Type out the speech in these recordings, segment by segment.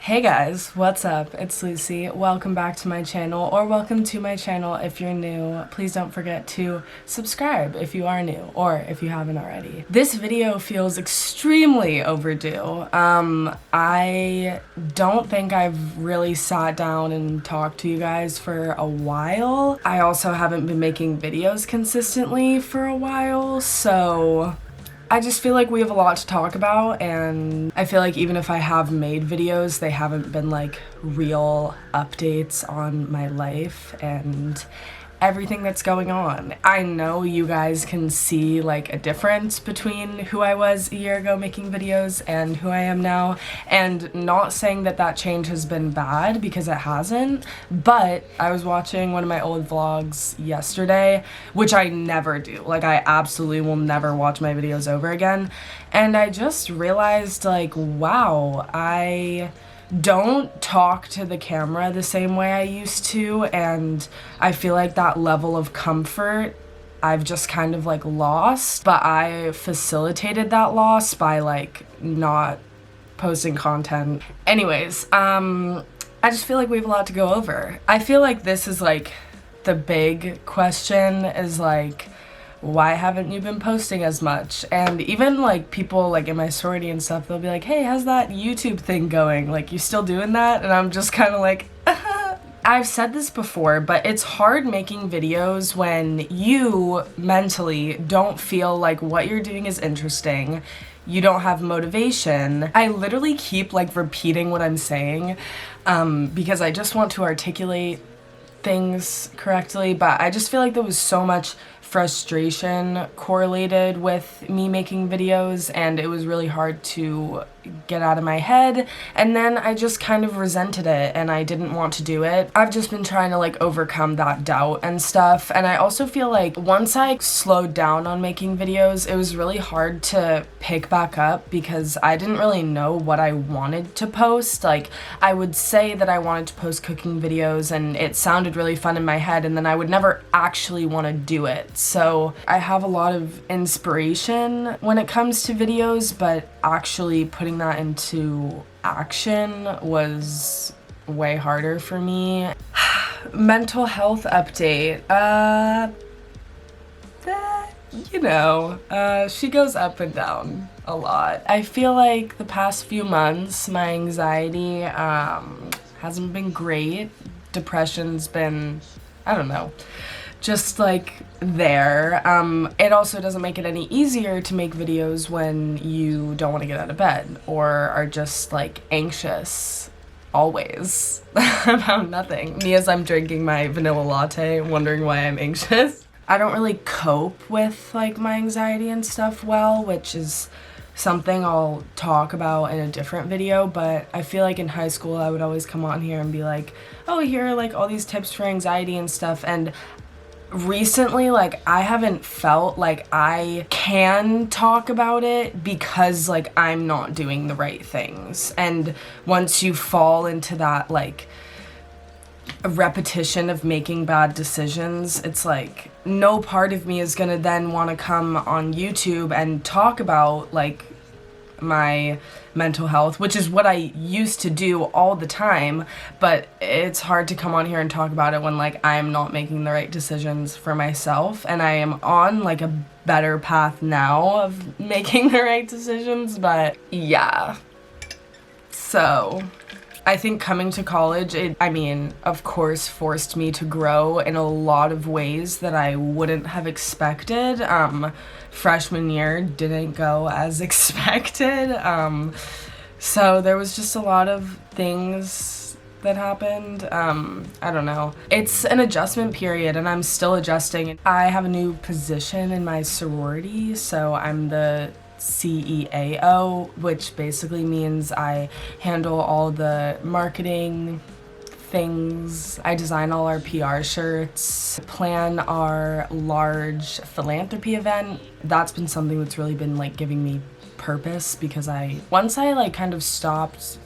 Hey guys, what's up? It's Lucy. Welcome back to my channel, or welcome to my channel if you're new. Please don't forget to subscribe if you are new, or if you haven't already. This video feels extremely overdue. I don't think I've really sat down and talked to you guys for a while. I also haven't been making videos consistently for a while, so I just feel like we have a lot to talk about, and I feel like even if I have made videos, they haven't been like real updates on my life and everything that's going on. I know you guys can see like a difference between who I was a year ago making videos and who I am now, and not saying that that change has been bad, because it hasn't, but I was watching one of my old vlogs yesterday, which I never do. Like, I absolutely will never watch my videos over again, and I just realized, like, wow, I don't talk to the camera the same way I used to, and I feel like that level of comfort I've just kind of like lost, but I facilitated that loss by like not posting content. Anyways, I just feel like we have a lot to go over. I feel like this is like the big question, is like, why haven't you been posting as much? And even like people like in my sorority and stuff, they'll be like, hey, how's that YouTube thing going? Like, you still doing that? And I'm just kind of like, I've said this before, but it's hard making videos when you mentally don't feel like what you're doing is interesting. You don't have motivation. I literally keep like repeating what I'm saying because I just want to articulate things correctly, but I just feel like there was so much frustration correlated with me making videos, and it was really hard to get out of my head, and then I just kind of resented it and I didn't want to do it. I've just been trying to like overcome that doubt and stuff, and I also feel like once I slowed down on making videos, it was really hard to pick back up because I didn't really know what I wanted to post. Like, I would say that I wanted to post cooking videos and it sounded really fun in my head, and then I would never actually want to do it. So I have a lot of inspiration when it comes to videos, but actually putting that into action was way harder for me. Mental health update. She goes up and down a lot. I feel like the past few months my anxiety hasn't been great. Depression's been, I don't know, just like there. It also doesn't make it any easier to make videos when you don't want to get out of bed or are just like anxious always about nothing. Me as I'm drinking my vanilla latte, wondering why I'm anxious. I don't really cope with like my anxiety and stuff well, which is something I'll talk about in a different video, but I feel like in high school I would always come on here and be like, oh, here are like all these tips for anxiety and stuff, and recently, like, I haven't felt like I can talk about it because like I'm not doing the right things. And once you fall into that like a repetition of making bad decisions, it's like no part of me is gonna then want to come on YouTube and talk about like my mental health, which is what I used to do all the time, but it's hard to come on here and talk about it when like I'm not making the right decisions for myself, and I am on like a better path now of making the right decisions. But yeah, so I think coming to college, of course, forced me to grow in a lot of ways that I wouldn't have expected. Freshman year didn't go as expected. So there was just a lot of things that happened. I don't know. It's an adjustment period and I'm still adjusting. I have a new position in my sorority, so I'm the CEO, which basically means I handle all the marketing things. I design all our PR shirts, plan our large philanthropy event. That's been something that's really been like giving me purpose, because once I like kind of stopped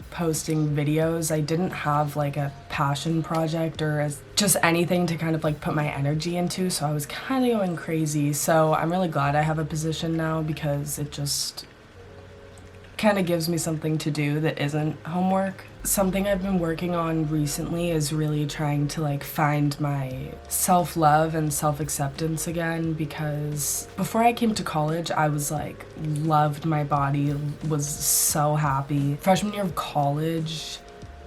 posting videos, I didn't have like a passion project or just anything to kind of like put my energy into, so I was kind of going crazy. So I'm really glad I have a position now, because it just kind of gives me something to do that isn't homework. Something I've been working on recently is really trying to like find my self-love and self-acceptance again, because before I came to college, I was like, loved my body, was so happy. Freshman year of college,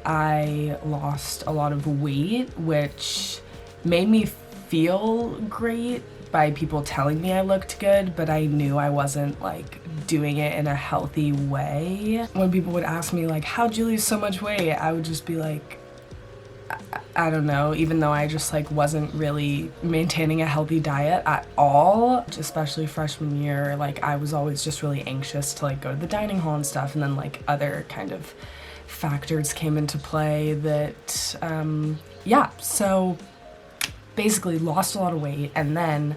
I lost a lot of weight, which made me feel great by people telling me I looked good, but I knew I wasn't like doing it in a healthy way. When people would ask me like, how'd you lose so much weight? I would just be like, I don't know, even though I just like wasn't really maintaining a healthy diet at all. Especially freshman year, like I was always just really anxious to like go to the dining hall and stuff, and then like other kind of factors came into play that, yeah, so basically lost a lot of weight, and then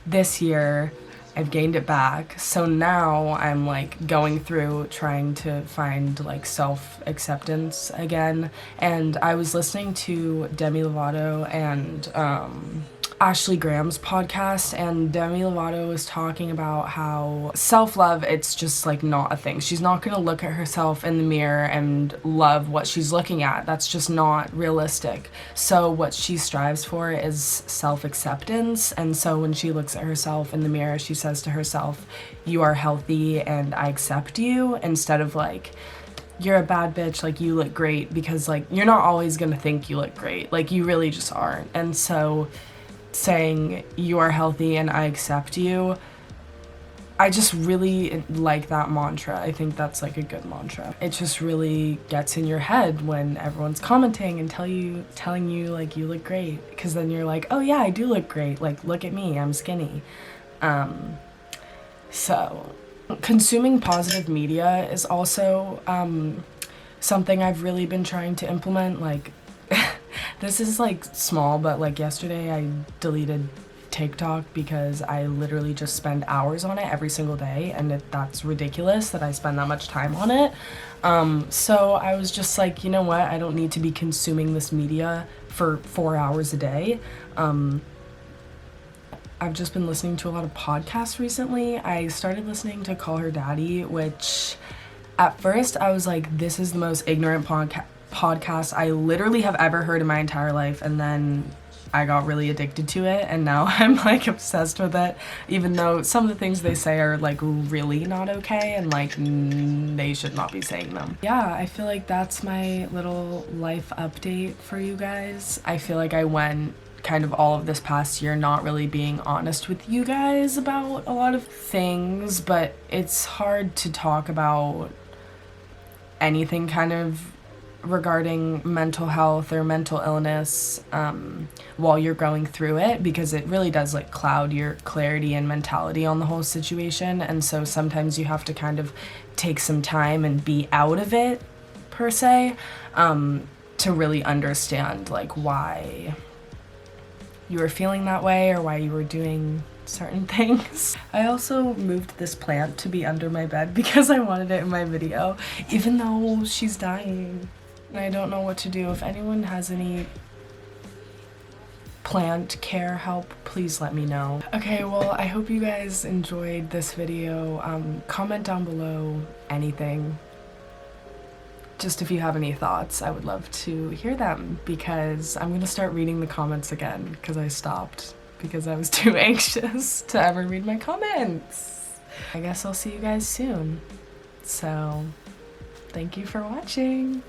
this year I've gained it back. So now I'm like going through trying to find like self-acceptance again. And I was listening to Demi Lovato and Ashley Graham's podcast, and Demi Lovato was talking about how self-love, it's just like not a thing. She's not gonna look at herself in the mirror and love what she's looking at. That's just not realistic. So what she strives for is self-acceptance, and so when she looks at herself in the mirror, she says to herself, you are healthy and I accept you, instead of like, you're a bad bitch, like you look great, because like you're not always gonna think you look great, like you really just aren't. And so saying you are healthy and I accept you, I just really like that mantra. I think that's like a good mantra. It just really gets in your head when everyone's commenting and telling you like you look great, because then you're like, oh yeah, I do look great, like look at me, I'm skinny. So consuming positive media is also something I've really been trying to implement. Like this is like small, but like yesterday I deleted TikTok because I literally just spend hours on it every single day, and that's ridiculous that I spend that much time on it. So I was just like, you know what, I don't need to be consuming this media for 4 hours a day. I've just been listening to a lot of podcasts recently. I started listening to Call Her Daddy, which at first I was like, this is the most ignorant podcast I literally have ever heard in my entire life, and then I got really addicted to it, and now I'm like obsessed with it, even though some of the things they say are like really not okay, and like they should not be saying them. Yeah, I feel like that's my little life update for you guys. I feel like I went kind of all of this past year not really being honest with you guys about a lot of things, but it's hard to talk about anything kind of regarding mental health or mental illness while you're going through it, because it really does like cloud your clarity and mentality on the whole situation. And so sometimes you have to kind of take some time and be out of it per se, to really understand like why you were feeling that way or why you were doing certain things. I also moved this plant to be under my bed because I wanted it in my video, even though she's dying. And I don't know what to do. If anyone has any plant care help, please let me know. Okay, well, I hope you guys enjoyed this video. Comment down below anything. Just if you have any thoughts, I would love to hear them, because I'm gonna start reading the comments again, because I stopped because I was too anxious to ever read my comments. I guess I'll see you guys soon. So, thank you for watching.